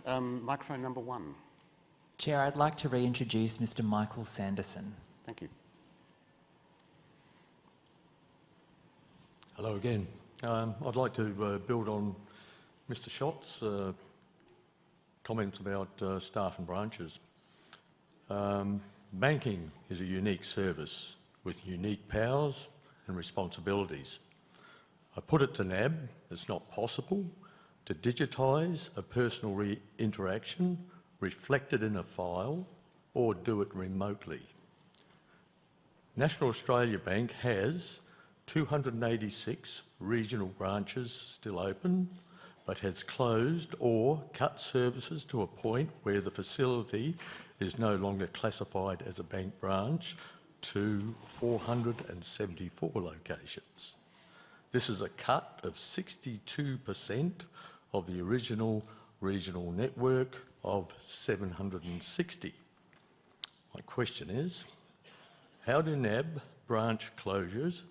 Microphone number 1. Chair, I'd like to reintroduce Mr. Michael Sanderson. Thank you. Hello again. I'd like to build on Mr. Schott's comments about staff and branches. Banking is a unique service with unique powers and responsibilities. I put it to NAB, it's not possible to digitise a personal interaction reflected in a file or do it remotely. National Australia Bank has 286 regional branches still open, but has closed or cut services to a point where the facility is no longer classified as a bank branch to 474 locations. This is a cut of 62% of the original regional network of 760. My question is, how do NAB branch closures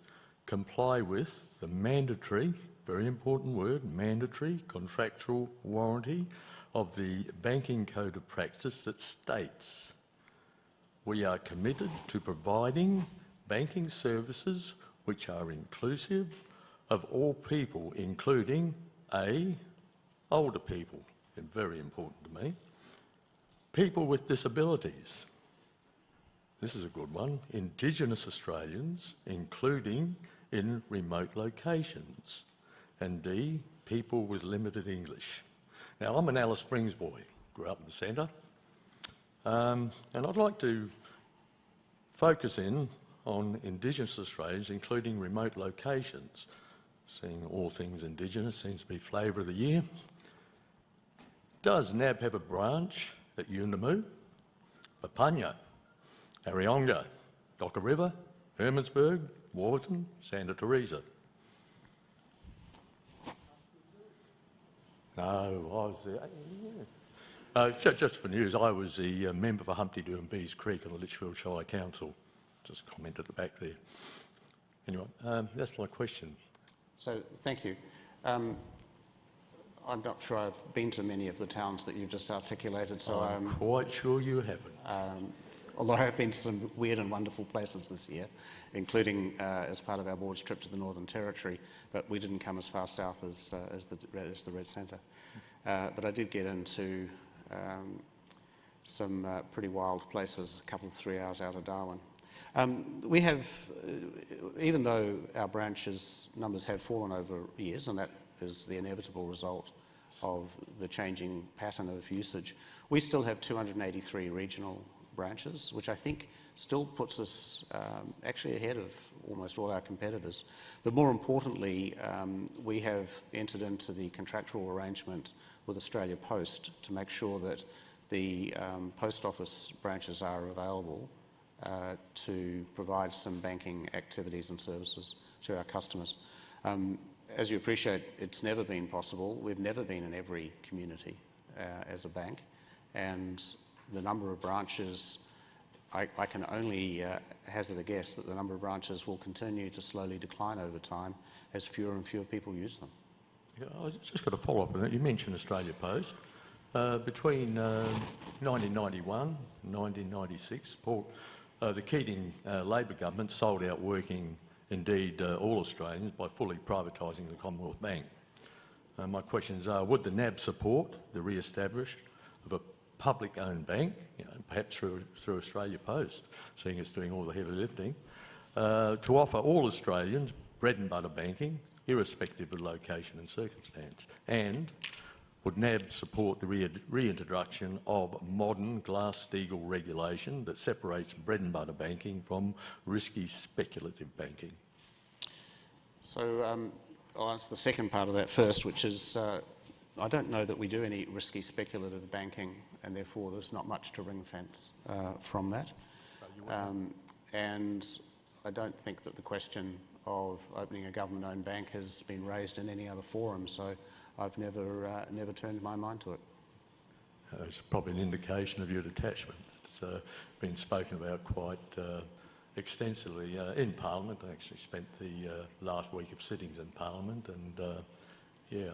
comply with the mandatory, very important word, mandatory contractual warranty of the Banking Code of Practice that states we are committed to providing banking services which are inclusive of all people, including A, older people, and very important to me, people with disabilities. This is a good one. Indigenous Australians, including in remote locations. And D, people with limited English. Now, I'm an Alice Springs boy, grew up in the centre, and I'd like to focus in on Indigenous Australians, including remote locations. Seeing all things Indigenous seems to be flavour of the year. Does NAB have a branch at Yuendamu, Papunya, Arionga, Docker River, Hermansburg, Warburton, Santa Teresa? No, I was there. Just for news, I was the member for Humpty Doo and Bees Creek on the Litchfield Shire Council. Just comment at the back there. Anyway, that's my question. So, thank you. I'm not sure I've been to many of the towns that you've just articulated, so I'm quite sure you haven't. Although I've been to some weird and wonderful places this year, including as part of our board's trip to the Northern Territory, but we didn't come as far south as the Red Centre. But I did get into some pretty wild places, a couple of 3 hours out of Darwin. We have, even though our branches numbers have fallen over years, and that is the inevitable result of the changing pattern of usage, we still have 283 regional branches, which I think still puts us actually ahead of almost all our competitors. But more importantly, we have entered into the contractual arrangement with Australia Post to make sure that the post office branches are available to provide some banking activities and services to our customers. As you appreciate, it's never been possible. We've never been in every community as a bank, and the number of branches, I can only hazard a guess that the number of branches will continue to slowly decline over time as fewer and fewer people use them. Yeah, I just got a follow-up on that. You mentioned Australia Post. Between 1991 and 1996, the Keating Labor government sold out working, indeed all Australians, by fully privatising the Commonwealth Bank. My questions are, would the NAB support the re-establishment of a public-owned bank, perhaps through Australia Post, seeing it's doing all the heavy lifting, to offer all Australians bread and butter banking, irrespective of location and circumstance? And would NAB support the reintroduction of modern Glass-Steagall regulation that separates bread and butter banking from risky speculative banking? So I'll answer the second part of that first, which is I don't know that we do any risky speculative banking, and therefore there's not much to ring-fence from that. And I don't think that the question of opening a government-owned bank has been raised in any other forum, so I've never turned my mind to it. It's probably an indication of your detachment. It's been spoken about quite extensively in Parliament. I actually spent the last week of sittings in Parliament, and Yeah,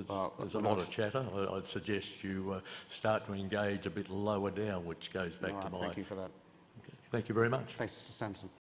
Well, there's a lot of chatter. I'd suggest you start to engage a bit lower down, which goes back All to right, my... thank you for that. Thank you very much. Thanks, Mr. Sanderson.